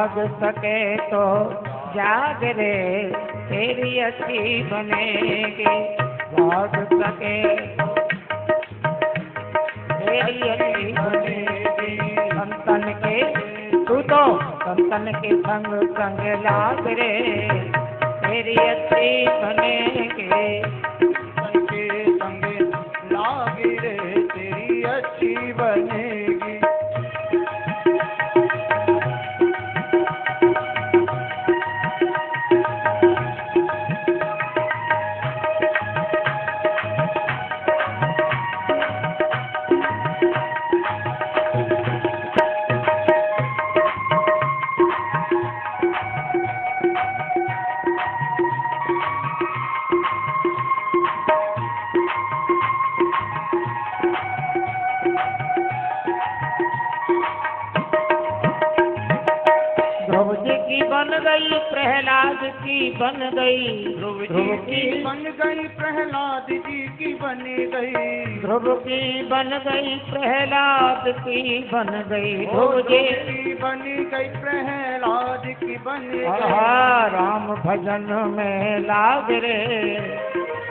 जाग सके तो जाग रे तेरी अच्छी बनेगी, जाग सके तेरी अच्छी बनेगी। संतन के तू तो संतन के संग संग लाग रे तेरी अच्छी बनेगी, संतन के संग लाग रे तेरी अच्छी बनेगी। ध्रुव जी की बन गई प्रहलाद की बन गई, ध्रुव जी की बन गई प्रहलाद जी की बन गई, ध्रुव की बन गई प्रहलाद की बन गई, ध्रुव जी की बन गई प्रहलाद की बन गई। राम भजन में लाग रे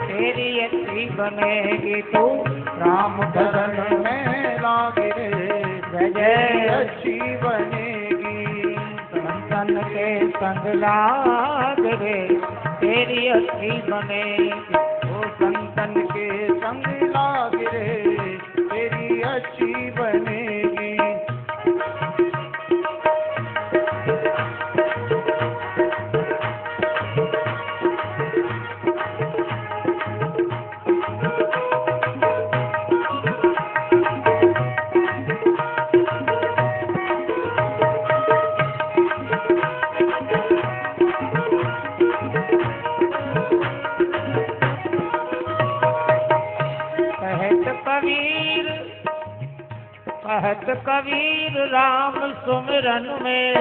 तेरी अच्छी बनेगी तू, राम भजन में लाग रे जय अच्छी बनेगी। संतन के संग लाग रे तेरी अच्छी बनेगी, ओ संतन के संग लाग रे तेरी अच्छी बनेगी। कहत कबीर राम सुमिरन में,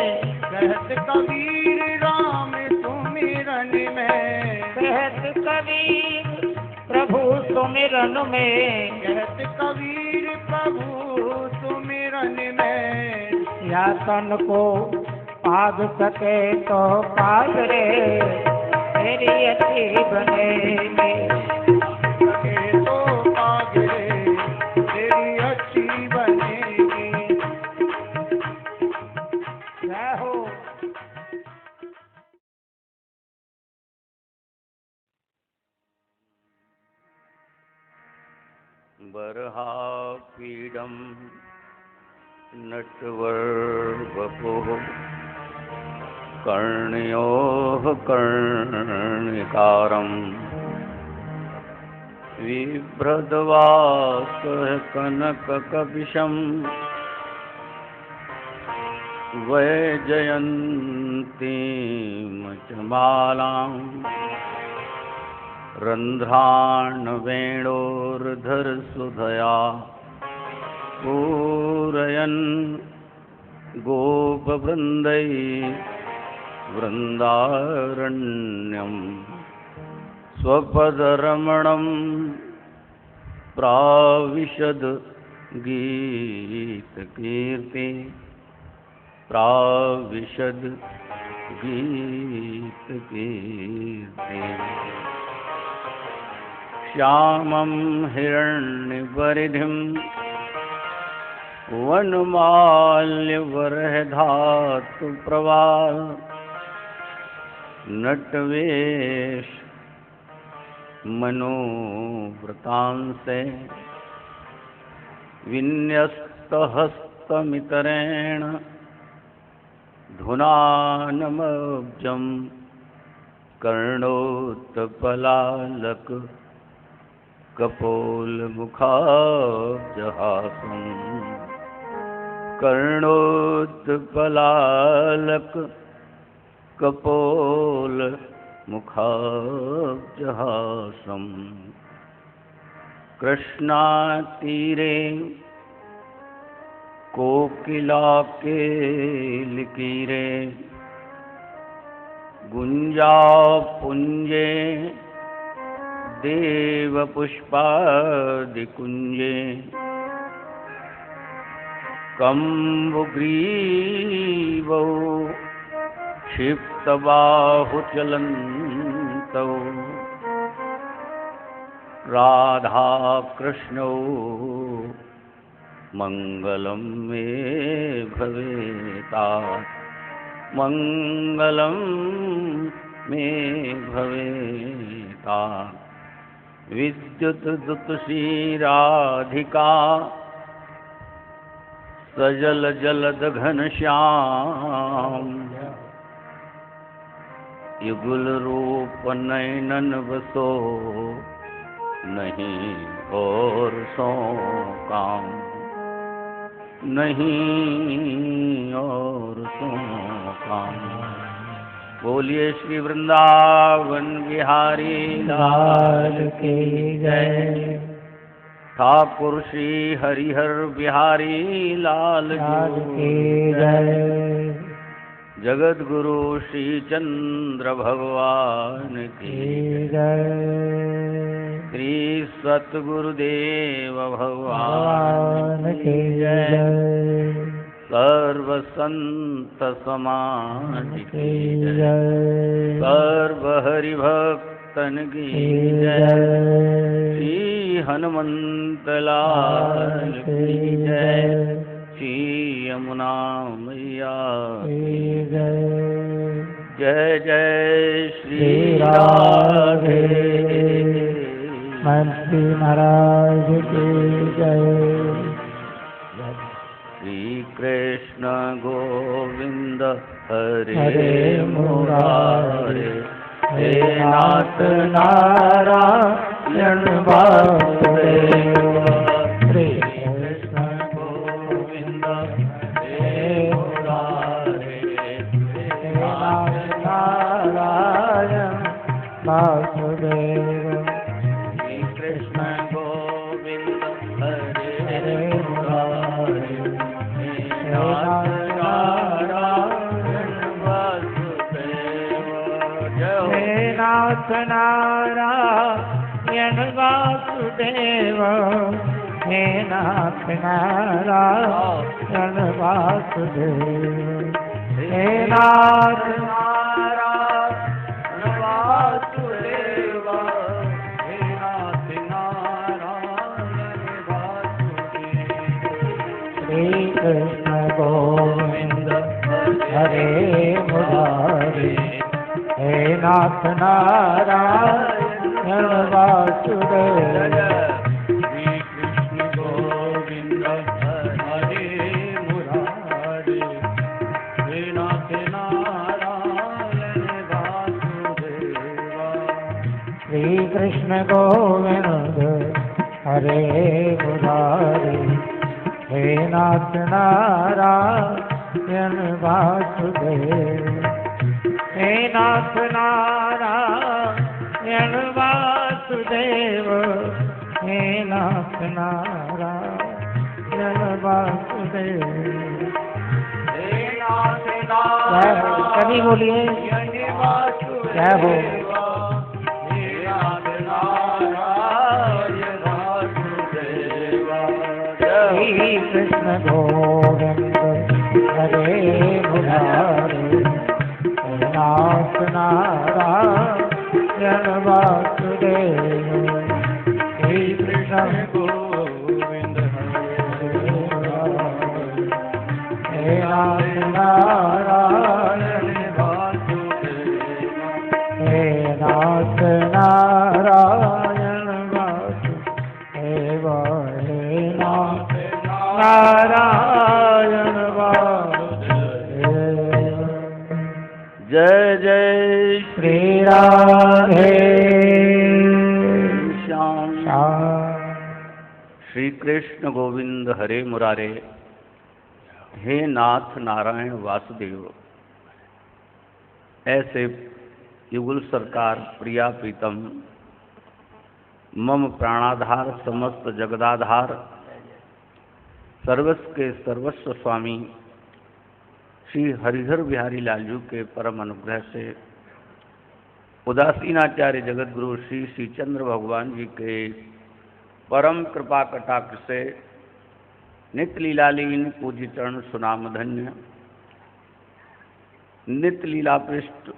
कहत कबीर राम सुमिरन में, कहत कबीर प्रभु सुमिरन में, कहत कबीर प्रभु सुमिरन में। या तन को पाग सके तो पाग रे तेरी अच्छी बनेगी, सके तो पाग रे तेरी अच्छी बनेगी। जय हो। बर्हापीडं नटवर्वपुः कर्णयोः कर्णिकारम् बिभ्रद्वासः कनककपिशं वैजयन्तीं च मालां रन्ध्राणवेणोर्धरसुधया पूरयन् गोपवृन्दै वृन्दारण्यं स्वपदरमणं प्राविशद गीतकीर्ति, प्राविशद गीतकीर्ति। श्यामं हिरण्यपरिधिं वनमाल्यवरधातु प्रवाल नटवेश मनोव्रतांसे विन्यस्तहस्तमितरेण धुनानमब्जं कर्णोत्पलालक कपोलमुखाब्जहासं कर्णोत्पलालक कपोलमुखाब्जहासं कृष्णातीरे कोकिलाकेलिकीरे गुञ्जापुञ्जे देवपुष्पादिकुञ्जे कम्बुग्रीवौ क्षिप्तबाहुचलन्तौ राधा कृष्णौ मङ्गलं मे भवेता मङ्गलं मे भवेता विद्युतदुतुषी राधिका सजल जलद घनश्याम युगल रूप नयनन बसो नहीं और सो काम नहीं और सो काम। बोलिए श्री वृंदावन बिहारी लाल की जय। ठाकुर श्री हरिहर बिहारी लाल की जय। जगत गुरु श्री चंद्र भगवान की जय। श्री सतगुरुदेव भगवान की जय। सर्व संत समाज की जय। सर्व हरि भक्तन की जय। श्री हनुमंत लाल की जय। श्री यमुना मैया की जय। जय जय श्री राधे मंत्री महाराज की जय। श्री कृष्ण गोविंद हरे हरे मुरारे हे नाथ नारायण वासुदेव। श्री कृष्ण गोविंद हे मुरारे हे नाथ नारायण वासुदेव। श्री कृष्ण गोविंद हरे मुरारे हे नाथ नारायण वासुदेव। हे नाथ नारायण वासुदेव। हे नाथ नारायण वासुदेव। हे नाथ नारायण वासुदेव। हे नाथ नारायण वासुदेव। श्री कृष्ण गोविंद हरे मुरारे हे नाथ नारायण वासुदेव। श्री कृष्ण गोविंद हरे मुरारे हे नाथ नारायण वासुदेव। श्री कृष्ण गोविंद हरे मुरारे हे नाथ नारायण वासुदेव। हे नाथ नारायण वासुदेव। हे नाथ नारायण वासुदेव। हे नाथ कभी बोलिए जय हो। हे नाथ नारायण वासुदेव। श्री कृष्ण गोविंद हरे मुरारे हे नाथ नारायण वासुदेव। श्री कृष्ण गोविंद हरे मुरारे हे नाथ नारायण वासुदेव। हे नाथ नारायण वासुदेव। हे नाथ नारायण वासुदेव। जय जय श्री राधे श्याम। श्याम। श्री कृष्ण गोविंद हरे मुरारे हे नाथ नारायण वासुदेव। ऐसे युगल सरकार प्रिया प्रीतम मम प्राणाधार समस्त जगदाधार सर्वस्व के सर्वस्व स्वामी श्री हरिहर बिहारी लालजू के परम अनुग्रह से उदासीनाचार्य जगत गुरु श्री श्री चंद्र भगवान जी के परम कृपा कटाक्ष से नित्य लीलालीन पूज्य चरण सुनाम धन्य नित्य लीला पृष्ठ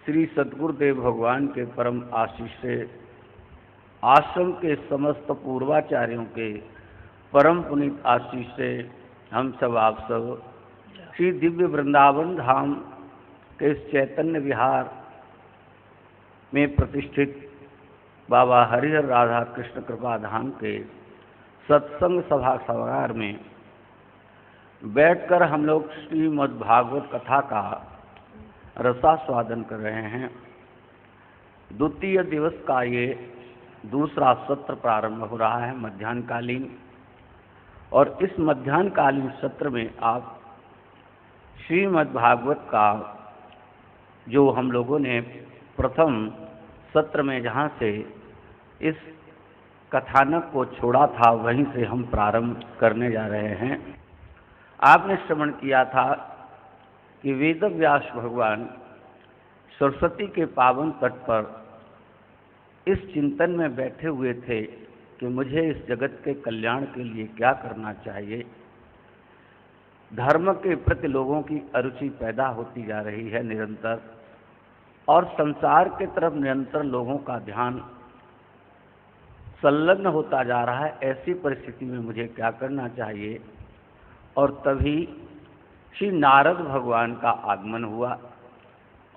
श्री सद्गुरुदेव भगवान के परम आशीष से आश्रम के समस्त पूर्वाचार्यों के परम पुनीत आशीष से हम सब आप सब श्री दिव्य वृंदावन धाम के इस चैतन्य विहार में प्रतिष्ठित बाबा हरिहर राधा कृष्ण कृपा धाम के सत्संग सभा सभागार में बैठकर हम लोग श्रीमद् भागवत कथा का रसास्वादन कर रहे हैं। द्वितीय दिवस का ये दूसरा सत्र प्रारंभ हो रहा है मध्याह्नकालीन, और इस मध्याह्नकालीन सत्र में आप श्रीमद् भागवत का जो हम लोगों ने प्रथम सत्र में जहाँ से इस कथानक को छोड़ा था वहीं से हम प्रारंभ करने जा रहे हैं। आपने श्रवण किया था कि वेदव्यास भगवान सरस्वती के पावन तट पर इस चिंतन में बैठे हुए थे कि मुझे इस जगत के कल्याण के लिए क्या करना चाहिए। धर्म के प्रति लोगों की अरुचि पैदा होती जा रही है निरंतर, और संसार के तरफ निरंतर लोगों का ध्यान संलग्न होता जा रहा है। ऐसी परिस्थिति में मुझे क्या करना चाहिए। और तभी श्री नारद भगवान का आगमन हुआ,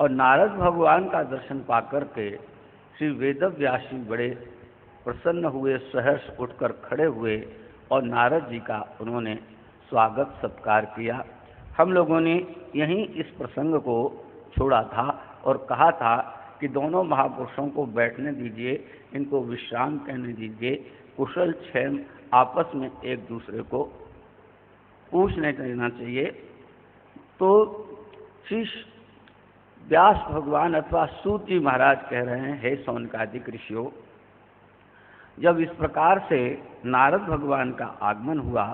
और नारद भगवान का दर्शन पाकर के श्री वेदव्यास जी बड़े प्रसन्न हुए, सहर्ष उठकर खड़े हुए और नारद जी का उन्होंने स्वागत सत्कार किया। हम लोगों ने यहीं इस प्रसंग को छोड़ा था और कहा था कि दोनों महापुरुषों को बैठने दीजिए, इनको विश्राम करने दीजिए, कुशल क्षेम आपस में एक दूसरे को पूछने देना चाहिए। तो श्री व्यास भगवान अथवा सूत जी महाराज कह रहे हैं, हे सौनकादिक ऋषियों, जब इस प्रकार से नारद भगवान का आगमन हुआ,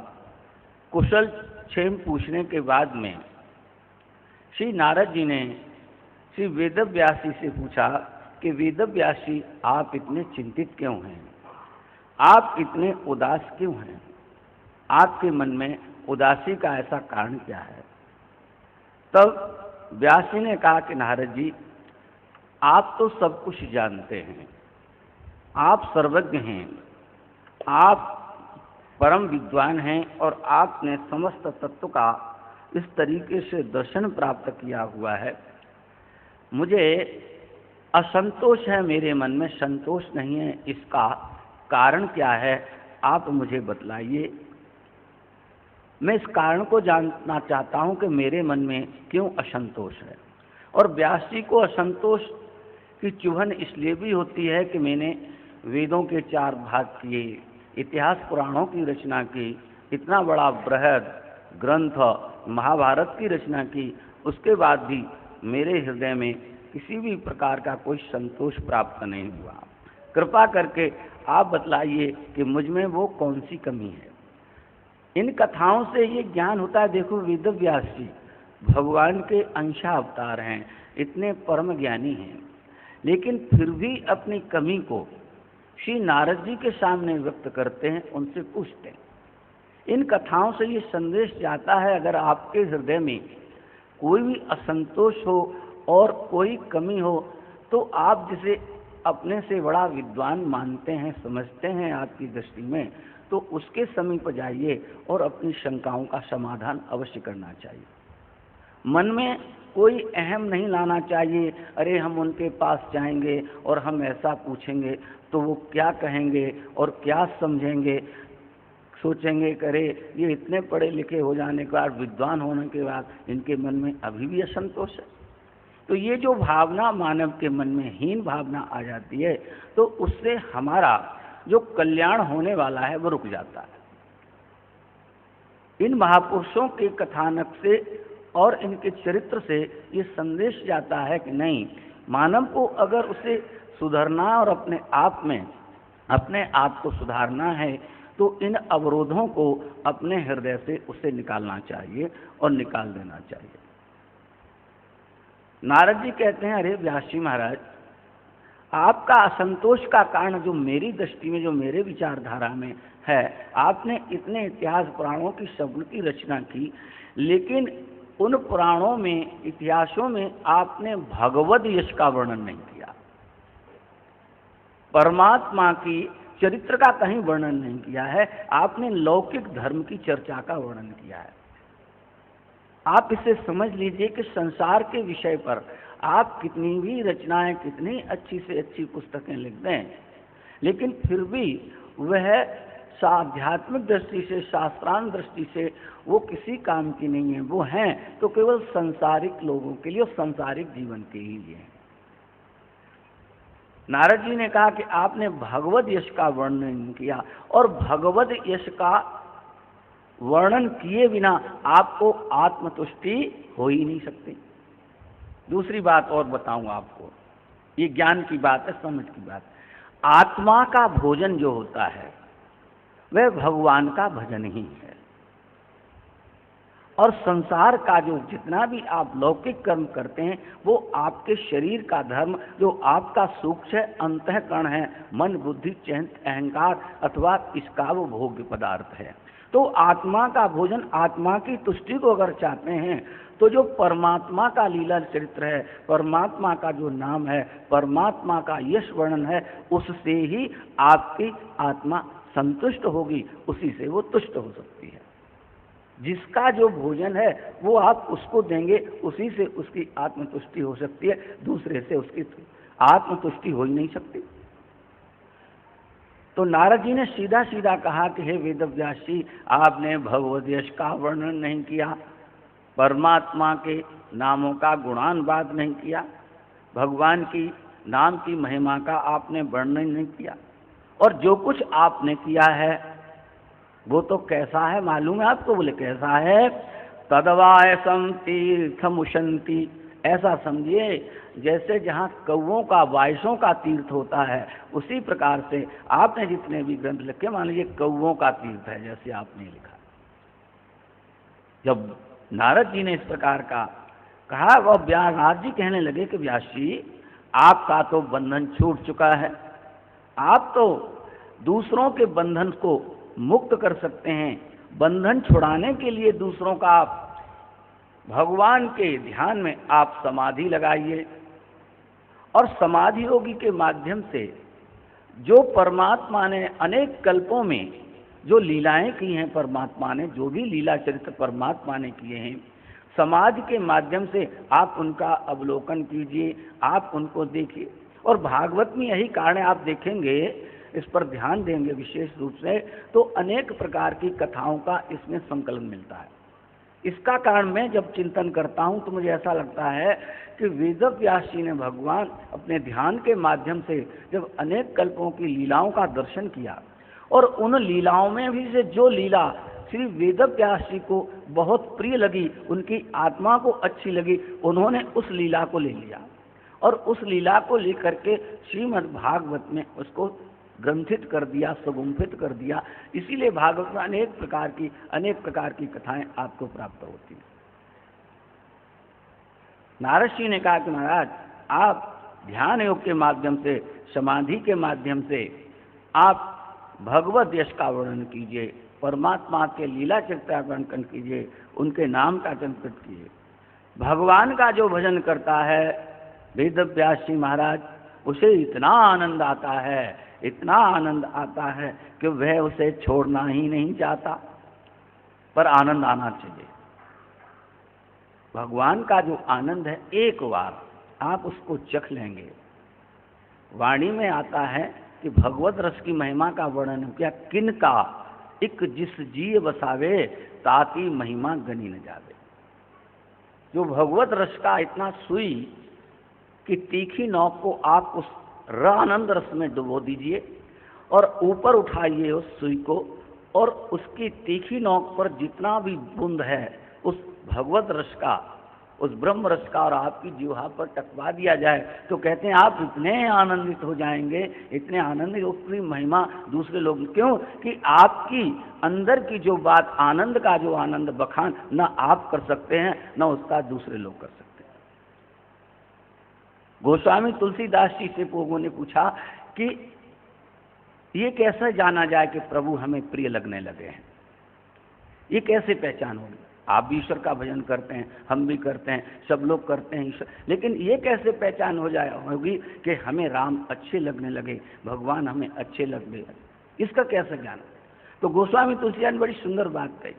कुशल क्षेम पूछने के बाद में श्री नारद जी ने श्री वेदव्यास जी से पूछा कि वेदव्यास जी, आप इतने चिंतित क्यों हैं, आप इतने उदास क्यों हैं, आपके मन में उदासी का ऐसा कारण क्या है। तब व्यास जी ने कहा कि नारद जी, आप तो सब कुछ जानते हैं, आप सर्वज्ञ हैं, आप परम विद्वान हैं, और आपने समस्त तत्व का इस तरीके से दर्शन प्राप्त किया हुआ है। मुझे असंतोष है, मेरे मन में संतोष नहीं है, इसका कारण क्या है, आप मुझे बतलाइए। मैं इस कारण को जानना चाहता हूं कि मेरे मन में क्यों असंतोष है। और व्यास जी को असंतोष की चुभन इसलिए भी होती है कि मैंने वेदों के 4 भाग किए, इतिहास पुराणों की रचना की, इतना बड़ा बृहद ग्रंथ महाभारत की रचना की, उसके बाद भी मेरे हृदय में किसी भी प्रकार का कोई संतोष प्राप्त नहीं हुआ। कृपा करके आप बतलाइए कि मुझ में वो कौन सी कमी है। इन कथाओं से ये ज्ञान होता है। देखो, वेदव्यास जी भगवान के अंशा अवतार हैं, इतने परम ज्ञानी हैं, लेकिन फिर भी अपनी कमी को श्री नारद जी के सामने व्यक्त करते हैं, उनसे पूछते हैं। इन कथाओं से ये संदेश जाता है, अगर आपके हृदय में कोई भी असंतोष हो और कोई कमी हो, तो आप जिसे अपने से बड़ा विद्वान मानते हैं, समझते हैं आपकी दृष्टि में, तो उसके समीप जाइए और अपनी शंकाओं का समाधान अवश्य करना चाहिए। मन में कोई अहम नहीं लाना चाहिए, अरे हम उनके पास जाएंगे और हम ऐसा पूछेंगे तो वो क्या कहेंगे और क्या समझेंगे। सोचेंगे कि अरे ये इतने पढ़े लिखे हो जाने के बाद, विद्वान होने के बाद, इनके मन में अभी भी असंतोष है। तो ये जो भावना मानव के मन में हीन भावना आ जाती है, तो उससे हमारा जो कल्याण होने वाला है वो रुक जाता है। इन महापुरुषों के कथानक से और इनके चरित्र से ये संदेश जाता है कि नहीं, मानव को अगर उसे सुधरना और अपने आप को सुधारना है, तो इन अवरोधों को अपने हृदय से उसे निकालना चाहिए और निकाल देना चाहिए। नारद जी कहते हैं, अरे व्यास जी महाराज, आपका असंतोष का कारण जो मेरी दृष्टि में, जो मेरे विचारधारा में है, आपने इतने इतिहास पुराणों की शब्द की रचना की, लेकिन उन पुराणों में, इतिहासों में आपने भगवद यश का वर्णन नहीं किया, परमात्मा की चरित्र का कहीं वर्णन नहीं किया है, आपने लौकिक धर्म की चर्चा का वर्णन किया है। आप इसे समझ लीजिए कि संसार के विषय पर आप कितनी भी रचनाएं, कितनी अच्छी से अच्छी पुस्तकें लिख दें, लेकिन फिर भी वह आध्यात्मिक दृष्टि से, शास्त्रांत दृष्टि से वो किसी काम की नहीं है। वो हैं तो केवल संसारिक लोगों के लिए और सांसारिक जीवन के ही लिए। नारद जी ने कहा कि आपने भगवद यश का वर्णन किया, और भगवद यश का वर्णन किए बिना आपको आत्मतुष्टि हो ही नहीं सकती। दूसरी बात और बताऊं आपको, ये ज्ञान की बात है, समझ की बात। आत्मा का भोजन जो होता है वह भगवान का भजन ही है, और संसार का जो जितना भी आप लौकिक कर्म करते हैं वो आपके शरीर का धर्म, जो आपका सूक्ष्म अंतःकरण है, मन बुद्धि चित्त अहंकार अथवा इसका वो भोग्य पदार्थ है। तो आत्मा का भोजन, आत्मा की तुष्टि को अगर चाहते हैं तो जो परमात्मा का लीला चरित्र है, परमात्मा का जो नाम है, परमात्मा का यश वर्णन है, उससे ही आपकी आत्मा संतुष्ट होगी, उसी से वो तुष्ट हो सकती है। जिसका जो भोजन है वो आप उसको देंगे, उसी से उसकी आत्मतुष्टि हो सकती है, दूसरे से उसकी आत्मतुष्टि हो ही नहीं सकती। तो नारद जी ने सीधा सीधा कहा कि हे वेदव्यास जी, आपने भगवद यश का वर्णन नहीं किया, परमात्मा के नामों का गुणानुवाद नहीं किया, भगवान की नाम की महिमा का आपने वर्णन नहीं किया, और जो कुछ आपने किया है वो तो कैसा है मालूम है आपको? बोले कैसा है? तदवायसम तीर्थमुशंति, ऐसा समझिए जैसे जहाँ कौवों का, वायसों का तीर्थ होता है, उसी प्रकार से आपने जितने भी ग्रंथ लिखे, मान लीजिए कौवों का तीर्थ है जैसे आपने लिखा। जब नारद जी ने इस प्रकार का कहा, वह व्यासनाथ जी कहने लगे कि व्यास जी, आपका तो बंधन छूट चुका है, आप तो दूसरों के बंधन को मुक्त कर सकते हैं। बंधन छुड़ाने के लिए दूसरों का आप भगवान के ध्यान में आप समाधि लगाइए, और समाधि योगी के माध्यम से जो परमात्मा ने अनेक कल्पों में जो लीलाएं की हैं, परमात्मा ने जो भी लीला चरित्र परमात्मा ने किए हैं, समाधि के माध्यम से आप उनका अवलोकन कीजिए, आप उनको देखिए। और भागवत में यही कारण है, आप देखेंगे, इस पर ध्यान देंगे विशेष रूप से, तो अनेक प्रकार की कथाओं का इसमें संकलन मिलता है। इसका कारण मैं जब चिंतन करता हूँ तो मुझे ऐसा लगता है कि वेदव्यास जी ने भगवान अपने ध्यान के माध्यम से जब अनेक कल्पों की लीलाओं का दर्शन किया, और उन लीलाओं में भी से जो लीला श्री वेदव्यास जी को बहुत प्रिय लगी, उनकी आत्मा को अच्छी लगी, उन्होंने उस लीला को ले लिया, और उस लीला को लेकर के श्रीमद् भागवत में उसको ग्रंथित कर दिया, सुगुम्फित कर दिया। इसीलिए भागवत में अनेक प्रकार की कथाएं आपको प्राप्त होती हैं। नारद जी ने कहा कि महाराज, आप ध्यान योग के माध्यम से, समाधि के माध्यम से आप भगवत यश का वर्णन कीजिए, परमात्मा के लीला चरित्र का वर्णन कीजिए, उनके नाम का चिंतन कीजिए। भगवान का जो भजन करता है वेदव्यास जी महाराज, उसे इतना आनंद आता है, इतना आनंद आता है कि वह उसे छोड़ना ही नहीं चाहता, पर आनंद आना चाहिए। भगवान का जो आनंद है, एक बार आप उसको चख लेंगे। वाणी में आता है कि भगवत रस की महिमा का वर्णन किया, किन का इक जिस जी बसावे, ताती महिमा गनी न जावे। जो भगवत रस का इतना सुई कि तीखी नोक को आप उस आनंद रस में डुबो दीजिए, और ऊपर उठाइए उस सुई को, और उसकी तीखी नोक पर जितना भी बूंद है उस भगवत रस का, उस ब्रह्म रस का, और आपकी जीवा पर टकवा दिया जाए, तो कहते हैं आप इतने आनंदित हो जाएंगे, इतने आनंदित, उसकी महिमा दूसरे लोग, क्यों कि आपकी अंदर की जो बात, आनंद का जो आनंद बखान न आप कर सकते हैं, न उसका दूसरे लोग कर सकते हैं। गोस्वामी तुलसीदास जी से लोगों ने पूछा कि ये कैसे जाना जाए कि प्रभु हमें प्रिय लगने लगे हैं, ये कैसे पहचान होगी? आप भी ईश्वर का भजन करते हैं, हम भी करते हैं, सब लोग करते हैं ईश्वर, लेकिन ये कैसे पहचान हो जाए होगी कि हमें राम अच्छे लगने लगे, भगवान हमें अच्छे लगने लगे, इसका कैसे ज्ञान? तो गोस्वामी तुलसीदास ने बड़ी सुंदर बात कही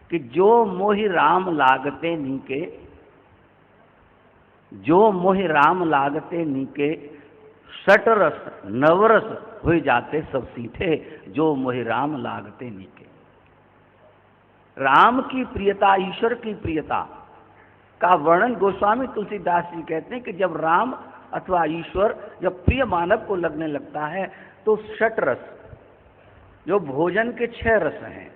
कि जो मोहि राम लागते नीके, जो मोहि राम लागते नीके, सटरस नवरस हो जाते सब सीठे, जो मोहि राम लागते नीके। राम की प्रियता, ईश्वर की प्रियता का वर्णन गोस्वामी तुलसीदास जी कहते हैं कि जब राम अथवा ईश्वर जब प्रिय मानव को लगने लगता है तो षटरस, जो भोजन के 6 रस हैं,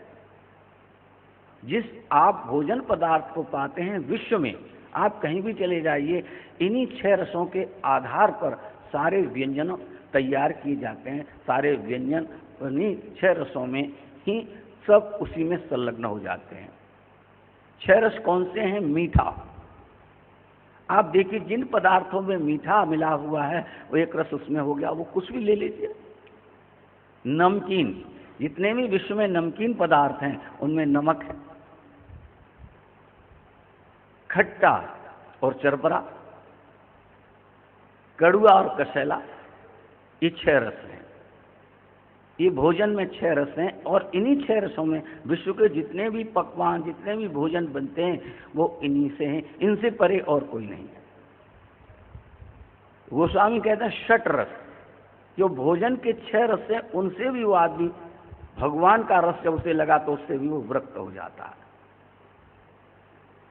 जिस आप भोजन पदार्थ को पाते हैं विश्व में, आप कहीं भी चले जाइए, इन्हीं 6 रसों के आधार पर सारे व्यंजन तैयार किए जाते हैं, सारे व्यंजन इन्हीं 6 रसों में ही सब उसी में संलग्न हो जाते हैं। 6 रस कौन से हैं? मीठा, आप देखिए जिन पदार्थों में मीठा मिला हुआ है वो एक रस उसमें हो गया, वो कुछ भी ले लीजिए। नमकीन, जितने भी विश्व में नमकीन पदार्थ हैं उनमें नमक है। खट्टा और चरबरा, कड़ुआ और कसैला, ये 6 रस हैं। ये भोजन में 6 रस हैं और इन्हीं 6 रसों में विश्व के जितने भी पकवान, जितने भी भोजन बनते हैं वो इन्हीं से हैं, इनसे परे और कोई नहीं है। गोस्वामी कहते हैं षट रस, जो भोजन के 6 रस हैं उनसे भी वो आदमी भगवान का रस जब उसे लगा तो उससे भी वो विरक्त हो जाता है।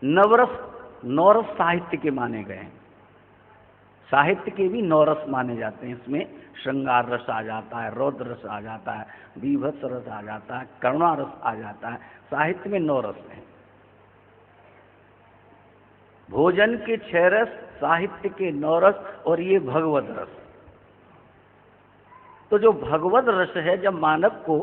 नवरस, 9 रस साहित्य के माने गए हैं, साहित्य के भी 9 रस माने जाते हैं। इसमें श्रृंगार रस आ जाता है, रौद्र रस आ जाता है, बीभत्स रस आ जाता है, करुणा रस आ जाता है। साहित्य में 9 रस हैं। भोजन के 6 रस, साहित्य के 9 रस और ये भगवत रस। तो जो भगवत रस है, जब मानव को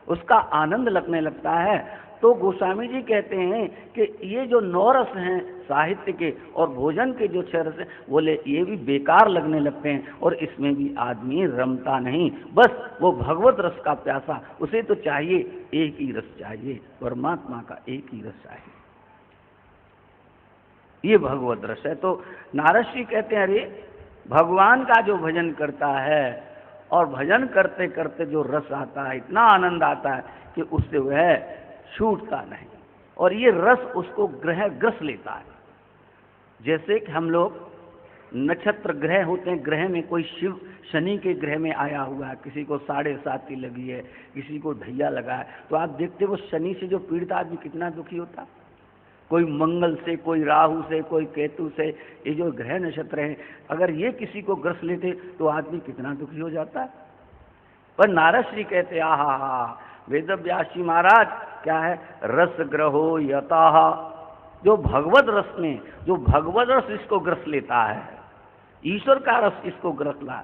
उसका आनंद लगने लगता है तो गोस्वामी जी कहते हैं कि ये जो 9 रस हैं साहित्य के और भोजन के जो 6 रस हैं, बोले ये भी बेकार लगने लगते हैं और इसमें भी आदमी रमता नहीं। बस वो भगवत रस का प्यासा, उसे तो चाहिए एक ही रस चाहिए, परमात्मा का एक ही रस चाहिए, ये भगवत रस है। तो नारद जी कहते हैं अरे भगवान का जो भजन करता है और भजन करते करते जो रस आता है, इतना आनंद आता है कि उससे वह छूटता नहीं और ये रस उसको ग्रस लेता है। जैसे कि हम लोग नक्षत्र ग्रह होते हैं, ग्रह में कोई शिव शनि के ग्रह में आया हुआ है, किसी को 7.5 लगी है, किसी को ढैया लगा है, तो आप देखते वो शनि से जो पीड़ित आदमी कितना दुखी होता, कोई मंगल से, कोई राहु से, कोई केतु से, ये जो ग्रह नक्षत्र हैं अगर ये किसी को ग्रस लेते तो आदमी कितना दुखी हो जाता है। पर नारद श्री कहते आहा, वेद व्यास जी महाराज क्या है, रस ग्रहो यतः, जो भगवत रस में, जो भगवत रस इसको ग्रस लेता है, ईश्वर का रस इसको ग्रस ला